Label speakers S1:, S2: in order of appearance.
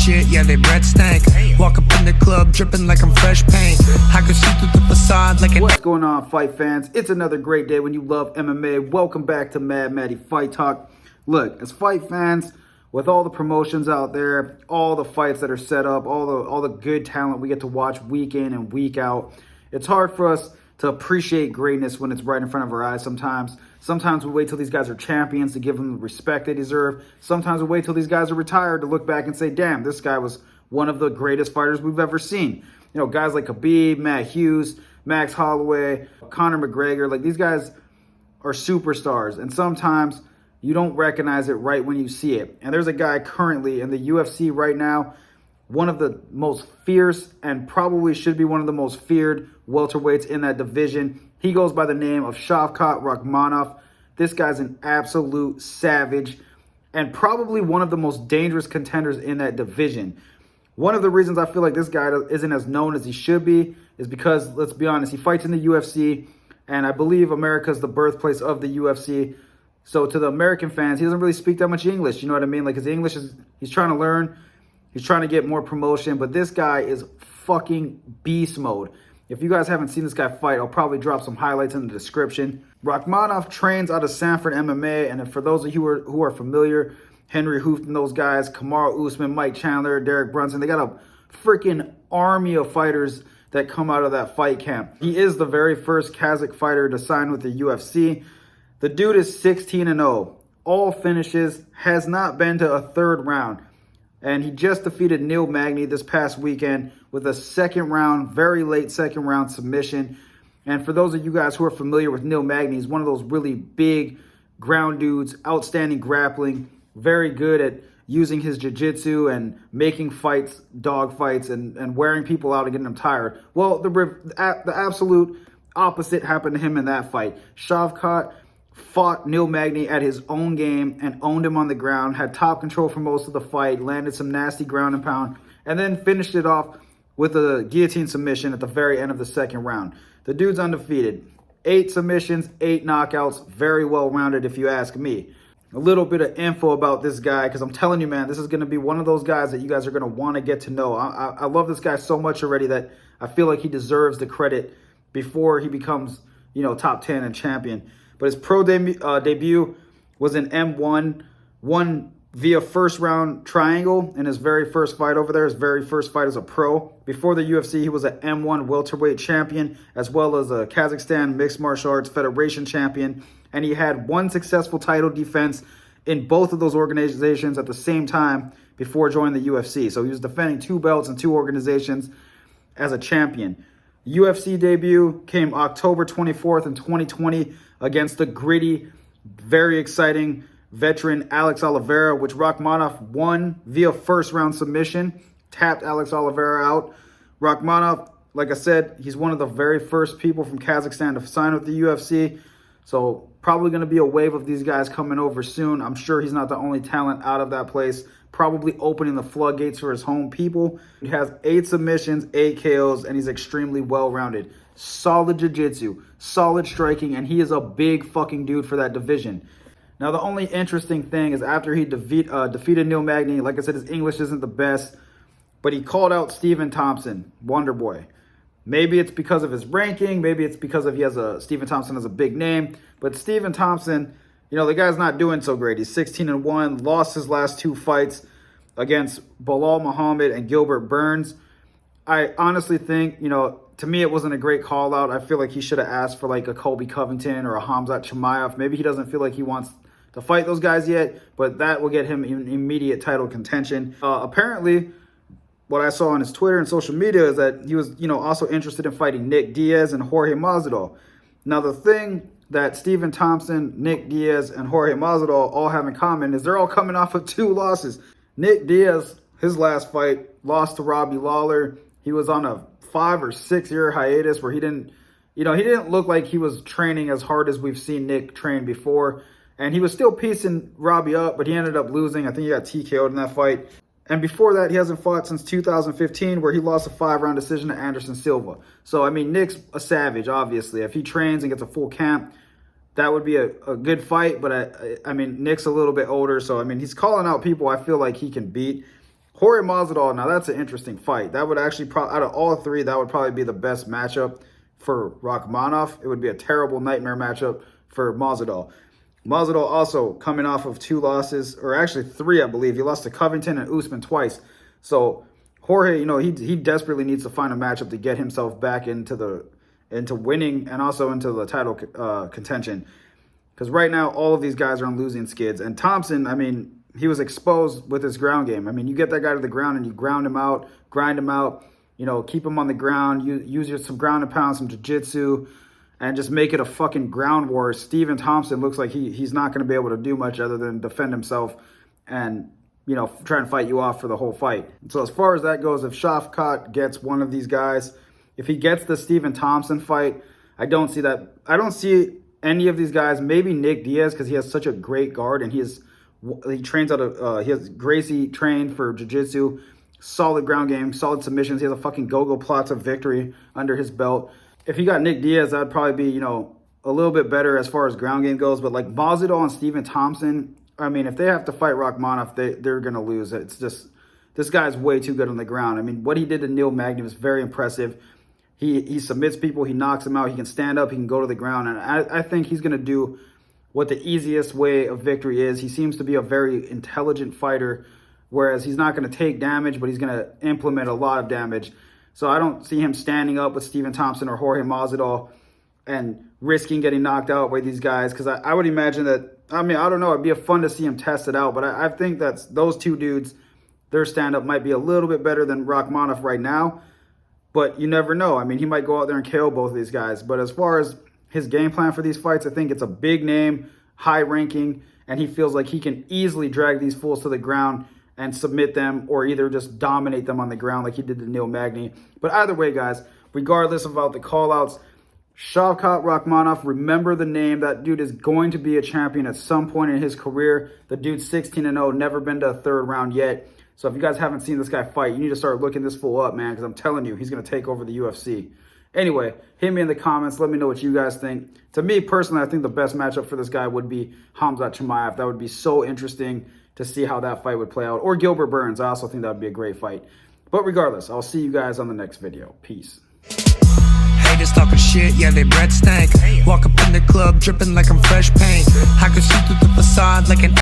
S1: shit, yeah, they breath stank. Walk up in the club, dripping like I'm fresh paint. I could see through the facade like
S2: What's going on, fight fans? It's another great day when you love MMA. Welcome back to Mad Matty Fight Talk. Look, as fight fans, with all the promotions out there, all the fights that are set up, all the good talent we get to watch week in and week out, it's hard for us to appreciate greatness when it's right in front of our eyes sometimes. Sometimes we wait till these guys are champions to give them the respect they deserve. Sometimes we wait till these guys are retired to look back and say, damn, this guy was one of the greatest fighters we've ever seen. You know, guys like Khabib, Matt Hughes, Max Holloway, Conor McGregor, like these guys are superstars. And sometimes you don't recognize it right when you see it. And there's a guy currently in the UFC right now, one of the most fierce and probably should be one of the most feared welterweights in that division. He goes by the name of Shavkat Rahkmonov. This guy's an absolute savage and probably one of the most dangerous contenders in that division. One of the reasons I feel like this guy isn't as known as he should be is because, let's be honest, he fights in the UFC, and I believe America is the birthplace of the UFC. So to the American fans, he doesn't really speak that much English, you know what I mean? Like his English is, he's trying to learn, he's trying to get more promotion, but this guy is fucking beast mode. If you guys haven't seen this guy fight, I'll probably drop some highlights in the description. Rahkmonov trains out of Sanford MMA, and for those of you who are familiar, Henry Hooft and those guys, Kamaru Usman, Mike Chandler, Derek Brunson, they got a freaking army of fighters that come out of that fight camp. He is the very first Kazakh fighter to sign with the UFC. The dude is 16-0, all finishes, has not been to a third round. And he just defeated Neil Magny this past weekend with a second round, very late second round submission. And for those of you guys who are familiar with Neil Magny, he's one of those really big ground dudes, outstanding grappling, very good at using his jiu-jitsu and making fights, dog fights, and wearing people out and getting them tired. Well, the absolute opposite happened to him in that fight. Shavkat fought Neil Magny at his own game and owned him on the ground, had top control for most of the fight, landed some nasty ground and pound, and then finished it off with a guillotine submission at the very end of the second round. The dude's undefeated. 8 submissions, 8 knockouts, very well-rounded if you ask me. A little bit of info about this guy, because I'm telling you, man, this is going to be one of those guys that you guys are going to want to get to know. I love this guy so much already that I feel like he deserves the credit before he becomes, you know, top 10 and champion. But his pro debut was in M1, won via first round triangle in his very first fight over there, his very first fight as a pro. Before the UFC, he was an M1 welterweight champion, as well as a Kazakhstan Mixed Martial Arts Federation champion. And he had one successful title defense in both of those organizations at the same time before joining the UFC. So he was defending 2 belts in 2 organizations as a champion. UFC debut came October 24th in 2020 against the gritty, very exciting veteran Alex Oliveira, which Rahkmonov won via first round submission, tapped Alex Oliveira out. Rahkmonov, like I said, he's one of the very first people from Kazakhstan to sign with the UFC. So probably going to be a wave of these guys coming over soon. I'm sure he's not the only talent out of that place, probably opening the floodgates for his home people. He has 8 submissions, 8 KOs, and he's extremely well-rounded. Solid jiu-jitsu, solid striking, and he is a big fucking dude for that division. Now, the only interesting thing is after he defeated Neil Magny, like I said, his English isn't the best, but he called out Stephen Thompson, Wonder Boy. Maybe it's because of his ranking. Maybe it's because Stephen Thompson has a big name. But Stephen Thompson, you know, the guy's not doing so great. He's 16-1, lost his last 2 fights against Bilal Muhammad and Gilbert Burns. I honestly think, you know, to me, it wasn't a great call out. I feel like he should have asked for like a Colby Covington or a Hamzat Chimaev. Maybe he doesn't feel like he wants to fight those guys yet, but that will get him immediate title contention. Apparently, what I saw on his Twitter and social media is that he was, you know, also interested in fighting Nick Diaz and Jorge Masvidal. Now, the thing that Stephen Thompson, Nick Diaz, and Jorge Masvidal all have in common is they're all coming off of 2 losses. Nick Diaz, his last fight, lost to Robbie Lawler. He was on a 5 or 6 year hiatus where he didn't look like he was training as hard as we've seen Nick train before. And he was still piecing Robbie up, but he ended up losing. I think he got TKO'd in that fight. And before that, he hasn't fought since 2015, where he lost a 5-round decision to Anderson Silva. So, I mean, Nick's a savage, obviously. If he trains and gets a full camp, that would be a good fight. But, I mean, Nick's a little bit older. So, I mean, he's calling out people I feel like he can beat. Jorge Masvidal, now that's an interesting fight. That would actually probably, out of all three, that would probably be the best matchup for Rahkmonov. It would be a terrible nightmare matchup for Masvidal. Masvidal also coming off of 2 losses, or actually 3, I believe. He lost to Covington and Usman twice. So Jorge, you know, he desperately needs to find a matchup to get himself back into winning and also into the title contention. Because right now, all of these guys are on losing skids. And Thompson, I mean, he was exposed with his ground game. I mean, you get that guy to the ground and you grind him out, you know, keep him on the ground, use some ground and pound, some jiu-jitsu, and just make it a fucking ground war. Stephen Thompson looks like he's not going to be able to do much other than defend himself and, you know, try and fight you off for the whole fight. So as far as that goes, if Shavkat gets one of these guys, if he gets the Stephen Thompson fight, I don't see that. I don't see any of these guys. Maybe Nick Diaz, because he has such a great guard and he trains out of, he has Gracie trained for jiu-jitsu, solid ground game, solid submissions. He has a fucking go-go plots of victory under his belt. If he got Nick Diaz, that'd probably be, you know, a little bit better as far as ground game goes. But like Masvidal and Stephen Thompson, I mean, if they have to fight Rahkmonov, they're going to lose. It's just, this guy's way too good on the ground. I mean, what he did to Neil Magny was very impressive. He submits people, he knocks them out, he can stand up, he can go to the ground. And I think he's going to do what the easiest way of victory is. He seems to be a very intelligent fighter, whereas he's not going to take damage, but he's going to implement a lot of damage. So I don't see him standing up with Stephen Thompson or Jorge Masvidal and risking getting knocked out by these guys. Because I would imagine that, I mean, I don't know, it'd be fun to see him test it out. But I think that those two dudes, their stand-up might be a little bit better than Rahkmonov right now. But you never know. I mean, he might go out there and KO both of these guys. But as far as his game plan for these fights, I think it's a big name, high ranking, and he feels like he can easily drag these fools to the ground and submit them or either just dominate them on the ground like he did to Neil Magny. But either way, guys, regardless about the call-outs, Shavkat Rahkmonov, remember the name. That dude is going to be a champion at some point in his career. The dude's 16-0, never been to a 3rd round yet. So if you guys haven't seen this guy fight, you need to start looking this fool up, man, because I'm telling you, he's going to take over the UFC. Anyway, hit me in the comments. Let me know what you guys think. To me, personally, I think the best matchup for this guy would be Khamzat Chimaev. That would be so interesting to see how that fight would play out. Or Gilbert Burns. I also think that would be a great fight. But regardless, I'll see you guys on the next video. Peace.
S1: Haters talking shit, yeah, they breath stank. Walk up in the club, dripping like I'm fresh paint. I can see through the facade like an